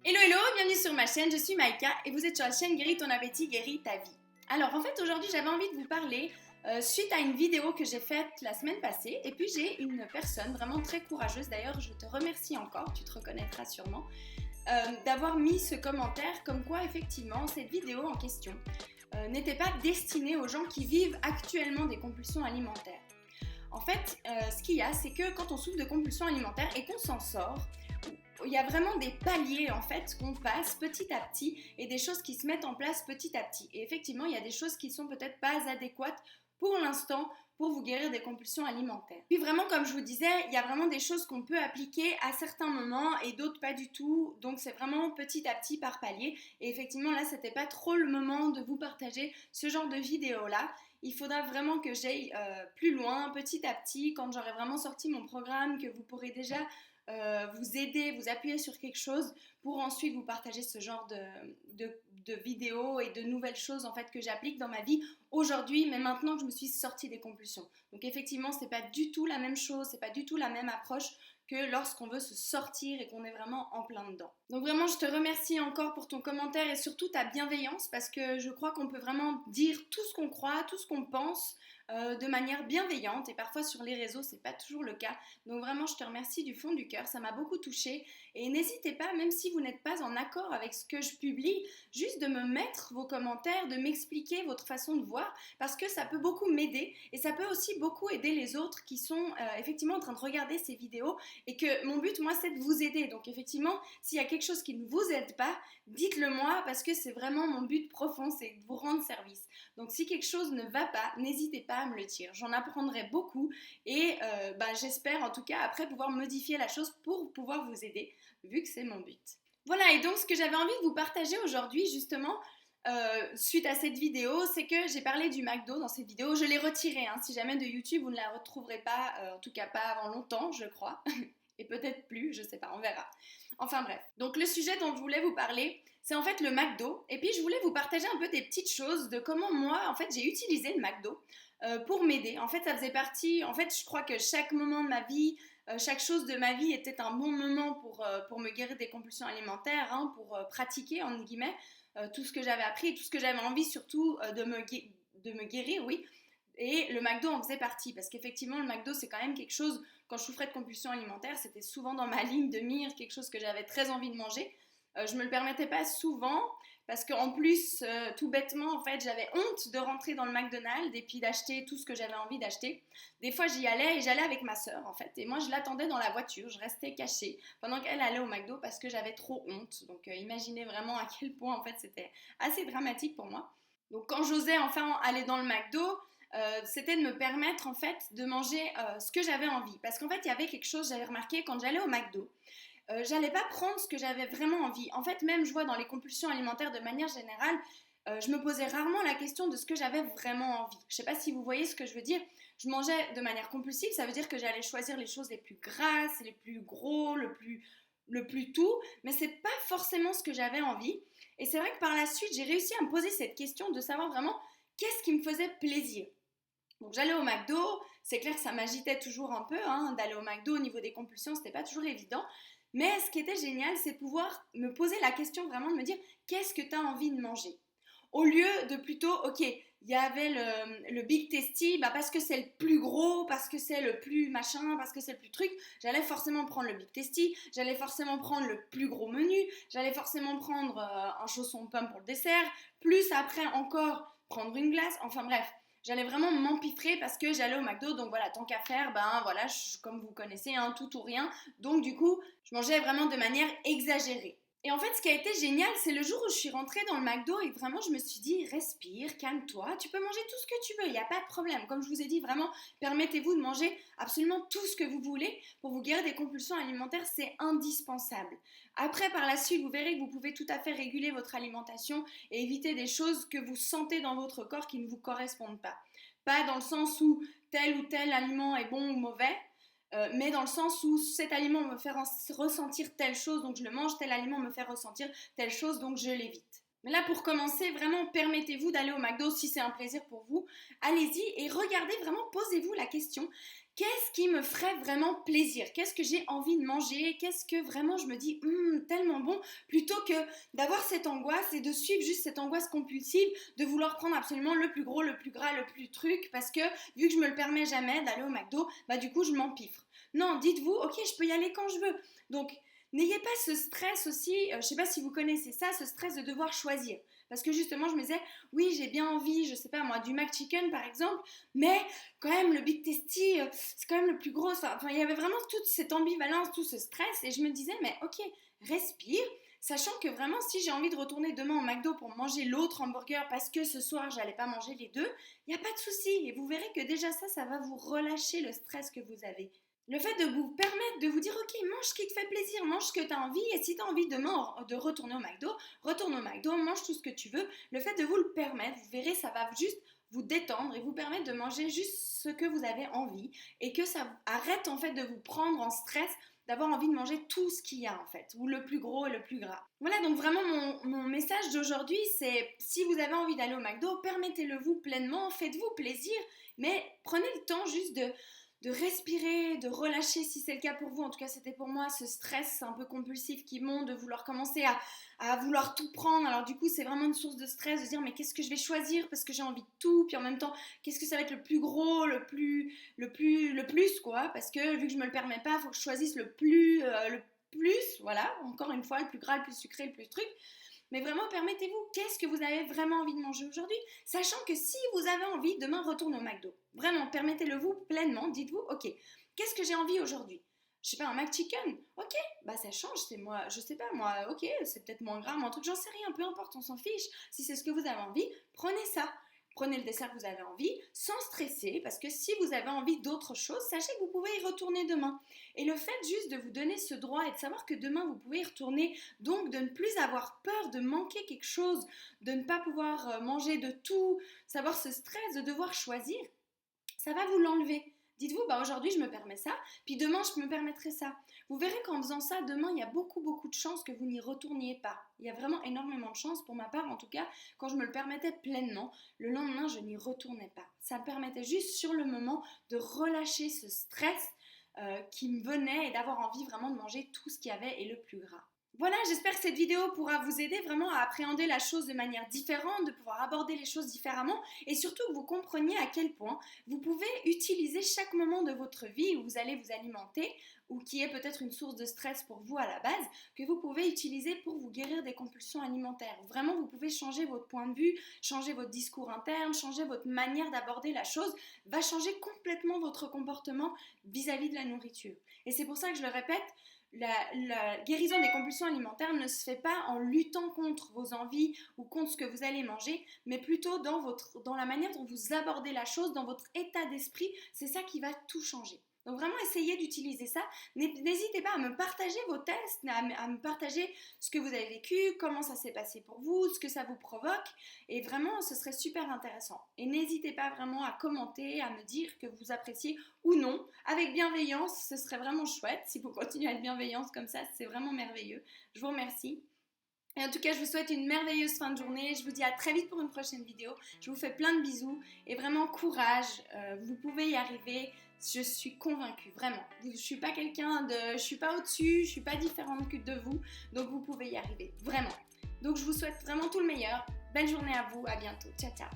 Hello hello, bienvenue sur ma chaîne, je suis Maïka et vous êtes sur la chaîne Guéris ton appétit, guéris ta vie. Alors en fait aujourd'hui j'avais envie de vous parler suite à une vidéo que j'ai faite la semaine passée et puis j'ai une personne vraiment très courageuse, d'ailleurs je te remercie encore, tu te reconnaîtras sûrement, d'avoir mis ce commentaire comme quoi effectivement cette vidéo en question n'était pas destinée aux gens qui vivent actuellement des compulsions alimentaires. En fait, ce qu'il y a, c'est que quand on souffre de compulsions alimentaires et qu'on s'en sort, il y a vraiment des paliers en fait qu'on passe petit à petit et des choses qui se mettent en place petit à petit. Et effectivement, il y a des choses qui sont peut-être pas adéquates pour l'instant pour vous guérir des compulsions alimentaires. Puis vraiment, comme je vous disais, il y a vraiment des choses qu'on peut appliquer à certains moments et d'autres pas du tout. Donc c'est vraiment petit à petit par palier. Et effectivement, là, c'était pas trop le moment de vous partager ce genre de vidéo-là. Il faudra vraiment que j'aille plus loin, petit à petit, quand j'aurai vraiment sorti mon programme, que vous pourrez déjà vous aider, vous appuyer sur quelque chose pour ensuite vous partager ce genre de vidéos et de nouvelles choses en fait que j'applique dans ma vie aujourd'hui, mais maintenant que je me suis sortie des compulsions. Donc effectivement, c'est pas du tout la même chose, c'est pas du tout la même approche que lorsqu'on veut se sortir et qu'on est vraiment en plein dedans. Donc vraiment, je te remercie encore pour ton commentaire et surtout ta bienveillance parce que je crois qu'on peut vraiment dire tout ce qu'on croit, tout ce qu'on pense de manière bienveillante et parfois sur les réseaux, c'est pas toujours le cas. Donc vraiment, je te remercie du fond du cœur, ça m'a beaucoup touchée et n'hésitez pas, même si vous n'êtes pas en accord avec ce que je publie, juste de me mettre vos commentaires, de m'expliquer votre façon de voir parce que ça peut beaucoup m'aider et ça peut aussi beaucoup aider les autres qui sont effectivement en train de regarder ces vidéos et que mon but, moi, c'est de vous aider. Donc, effectivement, s'il y a quelque chose qui ne vous aide pas, dites-le moi parce que c'est vraiment mon but profond, c'est de vous rendre service. Donc, si quelque chose ne va pas, n'hésitez pas à me le dire. J'en apprendrai beaucoup et j'espère en tout cas après pouvoir modifier la chose pour pouvoir vous aider, vu que c'est mon but. Voilà, et donc ce que j'avais envie de vous partager aujourd'hui, justement, suite à cette vidéo, c'est que j'ai parlé du McDo dans cette vidéo. Je l'ai retirée, hein, si jamais de YouTube vous ne la retrouverez pas, en tout cas pas avant longtemps, je crois, et peut-être plus, je sais pas, on verra. Enfin bref, donc le sujet dont je voulais vous parler, c'est en fait le McDo, et puis je voulais vous partager un peu des petites choses de comment moi, en fait, j'ai utilisé le McDo pour m'aider. En fait, ça faisait partie, en fait, je crois que chaque moment de ma vie, chaque chose de ma vie était un bon moment pour me guérir des compulsions alimentaires, hein, pour pratiquer, entre guillemets, tout ce que j'avais appris et tout ce que j'avais envie surtout de me guérir, oui. Et le McDo en faisait partie, parce qu'effectivement, le McDo, c'est quand même quelque chose, quand je souffrais de compulsion alimentaire, c'était souvent dans ma ligne de mire, quelque chose que j'avais très envie de manger. Je me le permettais pas souvent, parce qu'en plus, tout bêtement, en fait, j'avais honte de rentrer dans le McDonald's et puis d'acheter tout ce que j'avais envie d'acheter. Des fois, j'y allais et j'allais avec ma sœur, en fait. Et moi, je l'attendais dans la voiture, je restais cachée pendant qu'elle allait au McDo parce que j'avais trop honte. Donc, imaginez vraiment à quel point, en fait, c'était assez dramatique pour moi. Donc, quand j'osais enfin aller dans le McDo, c'était de me permettre en fait de manger ce que j'avais envie. Parce qu'en fait, il y avait quelque chose, j'avais remarqué quand j'allais au McDo, j'allais pas prendre ce que j'avais vraiment envie. En fait, même je vois dans les compulsions alimentaires de manière générale, je me posais rarement la question de ce que j'avais vraiment envie. Je sais pas si vous voyez ce que je veux dire. Je mangeais de manière compulsive, ça veut dire que j'allais choisir les choses les plus grasses, les plus gros, le plus tout, mais c'est pas forcément ce que j'avais envie. Et c'est vrai que par la suite, j'ai réussi à me poser cette question de savoir vraiment qu'est-ce qui me faisait plaisir. Donc j'allais au McDo, c'est clair que ça m'agitait toujours un peu, hein, d'aller au McDo au niveau des compulsions, c'était pas toujours évident. Mais ce qui était génial, c'est de pouvoir me poser la question vraiment de me dire qu'est-ce que tu as envie de manger. Au lieu de plutôt, ok, il y avait le Big Tasty, bah parce que c'est le plus gros, parce que c'est le plus machin, parce que c'est le plus truc, j'allais forcément prendre le Big Tasty, j'allais forcément prendre le plus gros menu, j'allais forcément prendre un chausson de pomme pour le dessert, plus après encore prendre une glace, enfin bref. J'allais vraiment m'empiffrer parce que j'allais au McDo, donc voilà, tant qu'à faire, ben voilà, comme vous connaissez, hein, tout ou rien. Donc du coup, je mangeais vraiment de manière exagérée. Et en fait, ce qui a été génial, c'est le jour où je suis rentrée dans le McDo et vraiment je me suis dit, respire, calme-toi, tu peux manger tout ce que tu veux, il n'y a pas de problème. Comme je vous ai dit, vraiment, permettez-vous de manger absolument tout ce que vous voulez pour vous guérir des compulsions alimentaires, c'est indispensable. Après, par la suite, vous verrez que vous pouvez tout à fait réguler votre alimentation et éviter des choses que vous sentez dans votre corps qui ne vous correspondent pas. Pas dans le sens où tel ou tel aliment est bon ou mauvais, mais dans le sens où cet aliment me fait ressentir telle chose, donc je le mange, tel aliment me fait ressentir telle chose, donc je l'évite. Mais là, pour commencer, vraiment, permettez-vous d'aller au McDo si c'est un plaisir pour vous. Allez-y et regardez vraiment, posez-vous la question, qu'est-ce qui me ferait vraiment plaisir? Qu'est-ce que j'ai envie de manger? Qu'est-ce que vraiment je me dis, tellement bon, plutôt que d'avoir cette angoisse et de suivre juste cette angoisse compulsive, de vouloir prendre absolument le plus gros, le plus gras, le plus truc, parce que vu que je me le permets jamais d'aller au McDo, bah du coup je m'empiffre. Non, dites-vous, ok, je peux y aller quand je veux. Donc, n'ayez pas ce stress aussi, je ne sais pas si vous connaissez ça, ce stress de devoir choisir. Parce que justement, je me disais, oui, j'ai bien envie, je sais pas moi, du McChicken par exemple, mais quand même, le Big Tasty, c'est quand même le plus gros. Enfin, il y avait vraiment toute cette ambivalence, tout ce stress, et je me disais, mais ok, respire, sachant que vraiment, si j'ai envie de retourner demain au McDo pour manger l'autre hamburger parce que ce soir, j'allais pas manger les deux, il n'y a pas de souci. Et vous verrez que déjà ça va vous relâcher le stress que vous avez. Le fait de vous permettre de vous dire, ok, mange ce qui te fait plaisir, mange ce que tu as envie, et si tu as envie demain de retourner au McDo, retourne au McDo, mange tout ce que tu veux. Le fait de vous le permettre, vous verrez, ça va juste vous détendre et vous permettre de manger juste ce que vous avez envie, et que ça arrête en fait de vous prendre en stress, d'avoir envie de manger tout ce qu'il y a en fait, ou le plus gros et le plus gras. Voilà, donc vraiment mon message d'aujourd'hui, c'est si vous avez envie d'aller au McDo, permettez-le vous pleinement, faites-vous plaisir, mais prenez le temps juste de respirer, de relâcher si c'est le cas pour vous. En tout cas, c'était pour moi ce stress un peu compulsif qui monte, de vouloir commencer à vouloir tout prendre. Alors du coup, c'est vraiment une source de stress de se dire mais qu'est-ce que je vais choisir parce que j'ai envie de tout. Puis en même temps, qu'est-ce que ça va être le plus gros, le plus quoi. Parce que vu que je me le permets pas, il faut que je choisisse le plus, voilà. Encore une fois, le plus gras, le plus sucré, le plus truc. Mais vraiment, permettez-vous, qu'est-ce que vous avez vraiment envie de manger aujourd'hui? Sachant que si vous avez envie, demain, retournez au McDo. Vraiment, permettez-le vous pleinement. Dites-vous, ok, qu'est-ce que j'ai envie aujourd'hui? Je sais pas, un McChicken? Ok, bah ça change, c'est moi, je sais pas, moi, ok, c'est peut-être moins gras, mais un truc, j'en sais rien, peu importe, on s'en fiche. Si c'est ce que vous avez envie, prenez ça. Prenez le dessert que vous avez envie, sans stresser, parce que si vous avez envie d'autre chose, sachez que vous pouvez y retourner demain. Et le fait juste de vous donner ce droit et de savoir que demain vous pouvez y retourner, donc de ne plus avoir peur de manquer quelque chose, de ne pas pouvoir manger de tout, savoir ce stress de devoir choisir, ça va vous l'enlever. Dites-vous, bah aujourd'hui je me permets ça, puis demain je me permettrai ça. Vous verrez qu'en faisant ça, demain il y a beaucoup de chances que vous n'y retourniez pas. Il y a vraiment énormément de chances, pour ma part en tout cas, quand je me le permettais pleinement, le lendemain je n'y retournais pas. Ça me permettait juste sur le moment de relâcher ce stress qui me venait et d'avoir envie vraiment de manger tout ce qu'il y avait et le plus gras. Voilà, j'espère que cette vidéo pourra vous aider vraiment à appréhender la chose de manière différente, de pouvoir aborder les choses différemment et surtout que vous compreniez à quel point vous pouvez utiliser chaque moment de votre vie où vous allez vous alimenter ou qui est peut-être une source de stress pour vous à la base, que vous pouvez utiliser pour vous guérir des compulsions alimentaires. Vraiment, vous pouvez changer votre point de vue, changer votre discours interne, changer votre manière d'aborder la chose, va changer complètement votre comportement vis-à-vis de la nourriture. Et c'est pour ça que je le répète, la guérison des compulsions alimentaires ne se fait pas en luttant contre vos envies ou contre ce que vous allez manger, mais plutôt dans la manière dont vous abordez la chose, dans votre état d'esprit, c'est ça qui va tout changer. Donc vraiment essayez d'utiliser ça. N'hésitez pas à me partager vos tests, à me partager ce que vous avez vécu, comment ça s'est passé pour vous, ce que ça vous provoque. Et vraiment, ce serait super intéressant. Et n'hésitez pas vraiment à commenter, à me dire que vous appréciez ou non. Avec bienveillance, ce serait vraiment chouette. Si vous continuez à être bienveillante comme ça, c'est vraiment merveilleux. Je vous remercie. Et en tout cas, je vous souhaite une merveilleuse fin de journée. Je vous dis à très vite pour une prochaine vidéo. Je vous fais plein de bisous et vraiment courage. Vous pouvez y arriver. Je suis convaincue, vraiment. Je ne suis pas je suis pas au-dessus, je suis pas différente que de vous. Donc vous pouvez y arriver, vraiment. Donc je vous souhaite vraiment tout le meilleur. Belle journée à vous, à bientôt. Ciao, ciao.